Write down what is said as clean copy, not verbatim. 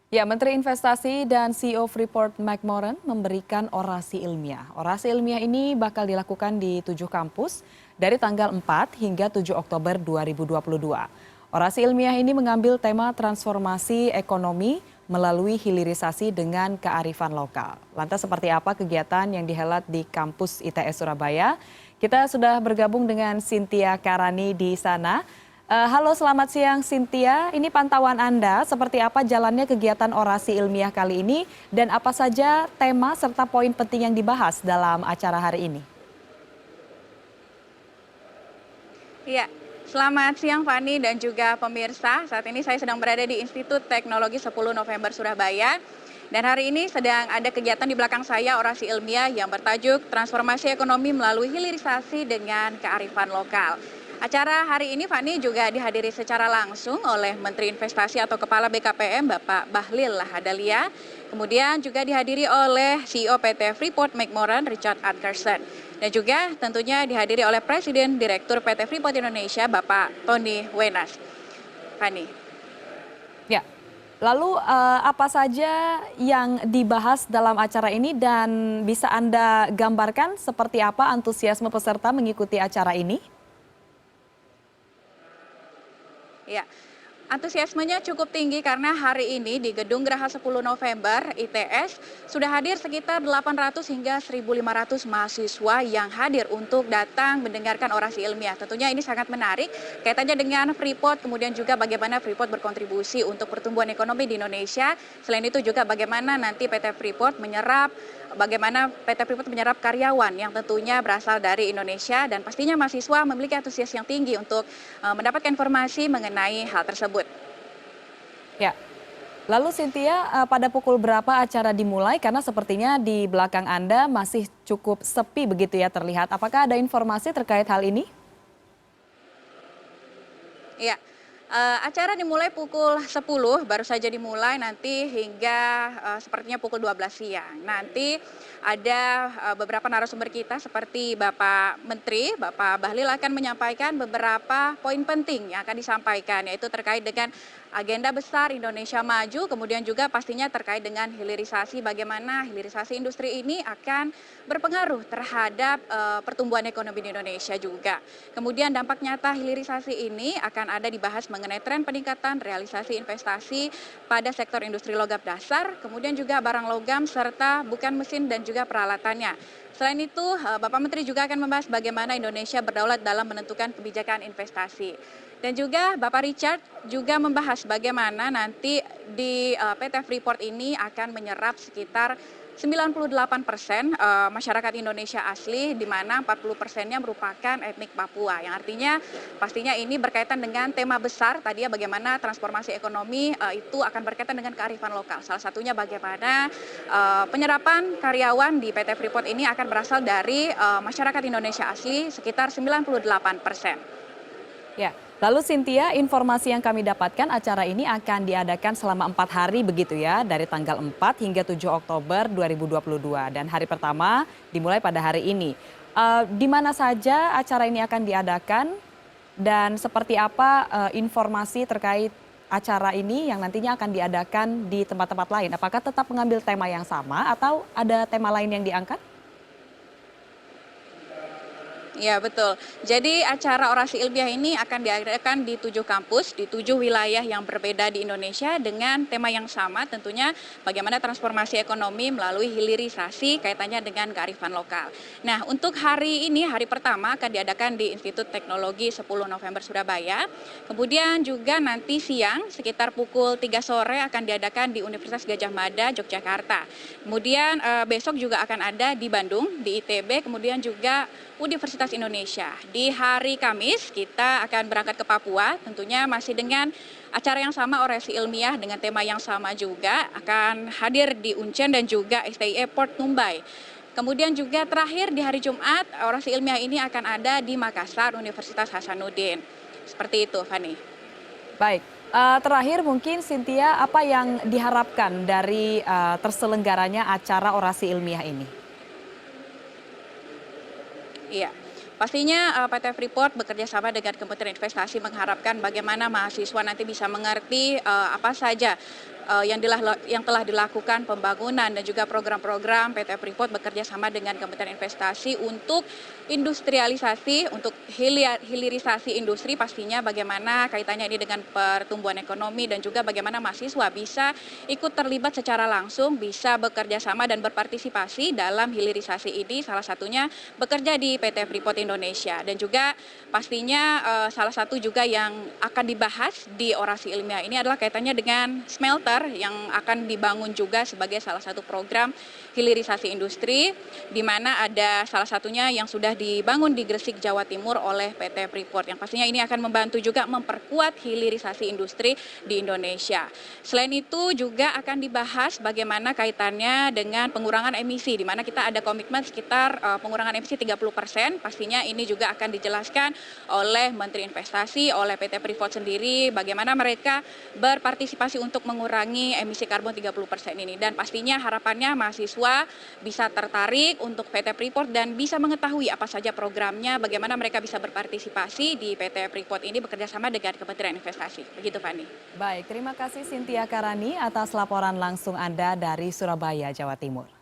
Ya, Menteri Investasi dan CEO Freeport McMoran memberikan orasi ilmiah. Orasi ilmiah ini bakal dilakukan di 7 kampus dari tanggal 4 hingga 7 Oktober 2022. Orasi ilmiah ini mengambil tema transformasi ekonomi melalui hilirisasi dengan kearifan lokal. Lantas seperti apa kegiatan yang dihelat di kampus ITS Surabaya? Kita sudah bergabung dengan Cynthia Karani di sana. Halo, selamat siang Cynthia. Ini pantauan Anda, seperti apa jalannya kegiatan orasi ilmiah kali ini dan apa saja tema serta poin penting yang dibahas dalam acara hari ini? Iya, selamat siang Fani dan juga pemirsa. Saat ini saya sedang berada di Institut Teknologi 10 November Surabaya. Dan hari ini sedang ada kegiatan di belakang saya orasi ilmiah yang bertajuk Transformasi Ekonomi Melalui Hilirisasi dengan Kearifan Lokal. Acara hari ini Fani juga dihadiri secara langsung oleh Menteri Investasi atau Kepala BKPM Bapak Bahlil Lahadalia. Kemudian juga dihadiri oleh CEO PT Freeport McMoran Richard Adkerson. Dan juga tentunya dihadiri oleh Presiden Direktur PT Freeport Indonesia Bapak Tony Wenas. Fani. Ya, lalu apa saja yang dibahas dalam acara ini dan bisa Anda gambarkan seperti apa antusiasme peserta mengikuti acara ini? Ya, antusiasmenya cukup tinggi karena hari ini di Gedung Geraha 10 November ITS sudah hadir sekitar 800 hingga 1.500 mahasiswa yang hadir untuk datang mendengarkan orasi ilmiah. Tentunya ini sangat menarik kaitannya dengan Freeport, kemudian juga bagaimana Freeport berkontribusi untuk pertumbuhan ekonomi di Indonesia. Selain itu juga bagaimana nanti PT Freeport menyerap karyawan yang tentunya berasal dari Indonesia dan pastinya mahasiswa memiliki antusias yang tinggi untuk mendapatkan informasi mengenai hal tersebut. Ya, lalu Cynthia, pada pukul berapa acara dimulai? Karena sepertinya di belakang Anda masih cukup sepi begitu ya terlihat. Apakah ada informasi terkait hal ini? Iya, acara dimulai pukul 10, baru saja dimulai nanti hingga sepertinya pukul 12 siang. Nanti ada beberapa narasumber kita seperti Bapak Menteri, Bapak Bahlil akan menyampaikan beberapa poin penting yang akan disampaikan, yaitu terkait dengan agenda besar Indonesia Maju, kemudian juga pastinya terkait dengan hilirisasi, bagaimana hilirisasi industri ini akan berpengaruh terhadap pertumbuhan ekonomi di Indonesia juga. Kemudian dampak nyata hilirisasi ini akan ada dibahas mengenai tren peningkatan realisasi investasi pada sektor industri logam dasar, kemudian juga barang logam serta bukan mesin dan juga peralatannya. Selain itu, Bapak Menteri juga akan membahas bagaimana Indonesia berdaulat dalam menentukan kebijakan investasi. Dan juga Bapak Richard juga membahas bagaimana nanti di PT Freeport ini akan menyerap sekitar 98% masyarakat Indonesia asli, di mana 40%-nya merupakan etnik Papua. Yang artinya pastinya ini berkaitan dengan tema besar tadi ya, bagaimana transformasi ekonomi itu akan berkaitan dengan kearifan lokal. Salah satunya bagaimana penyerapan karyawan di PT Freeport ini akan berasal dari masyarakat Indonesia asli sekitar 98%. Ya, lalu Cynthia, informasi yang kami dapatkan acara ini akan diadakan selama 4 hari begitu ya, dari tanggal 4 hingga 7 Oktober 2022 dan hari pertama dimulai pada hari ini. Di mana saja acara ini akan diadakan dan seperti apa informasi terkait acara ini yang nantinya akan diadakan di tempat-tempat lain? Apakah tetap mengambil tema yang sama atau ada tema lain yang diangkat? Ya betul. Jadi acara orasi ilmiah ini akan diadakan di 7 kampus, di 7 wilayah yang berbeda di Indonesia dengan tema yang sama tentunya bagaimana transformasi ekonomi melalui hilirisasi kaitannya dengan kearifan lokal. Nah untuk hari ini, hari pertama akan diadakan di Institut Teknologi 10 November Surabaya. Kemudian juga nanti siang sekitar pukul 3 sore akan diadakan di Universitas Gadjah Mada, Yogyakarta. Kemudian besok juga akan ada di Bandung, di ITB, kemudian juga Universitas Indonesia. Di hari Kamis kita akan berangkat ke Papua, tentunya masih dengan acara yang sama, orasi ilmiah dengan tema yang sama juga, akan hadir di Uncen dan juga STI Airport Mumbai. Kemudian juga terakhir di hari Jumat, orasi ilmiah ini akan ada di Makassar, Universitas Hasanuddin. Seperti itu, Fani. Baik, terakhir mungkin Cynthia, apa yang diharapkan dari terselenggaranya acara orasi ilmiah ini? Iya, pastinya PT Freeport bekerja sama dengan Kementerian Investasi mengharapkan bagaimana mahasiswa nanti bisa mengerti apa saja yang telah dilakukan pembangunan dan juga program-program PT Freeport bekerja sama dengan Kementerian Investasi untuk industrialisasi, untuk hilirisasi industri pastinya bagaimana kaitannya ini dengan pertumbuhan ekonomi dan juga bagaimana mahasiswa bisa ikut terlibat secara langsung, bisa bekerja sama dan berpartisipasi dalam hilirisasi ini, salah satunya bekerja di PT Freeport Indonesia. Dan juga pastinya salah satu juga yang akan dibahas di orasi ilmiah ini adalah kaitannya dengan smelter yang akan dibangun juga sebagai salah satu program hilirisasi industri, di mana ada salah satunya yang sudah dibangun di Gresik, Jawa Timur oleh PT Freeport, yang pastinya ini akan membantu juga memperkuat hilirisasi industri di Indonesia. Selain itu juga akan dibahas bagaimana kaitannya dengan pengurangan emisi, di mana kita ada komitmen sekitar pengurangan emisi 30%, pastinya ini juga akan dijelaskan oleh Menteri Investasi, oleh PT Freeport sendiri, bagaimana mereka berpartisipasi untuk mengurangi emisi karbon 30% ini. Dan pastinya harapannya mahasiswa bisa tertarik untuk PT Freeport dan bisa mengetahui apa saja programnya, bagaimana mereka bisa berpartisipasi di PT Freeport ini bekerjasama dengan Kementerian Investasi. Begitu, Fani. Baik, terima kasih Cynthia Karani atas laporan langsung Anda dari Surabaya, Jawa Timur.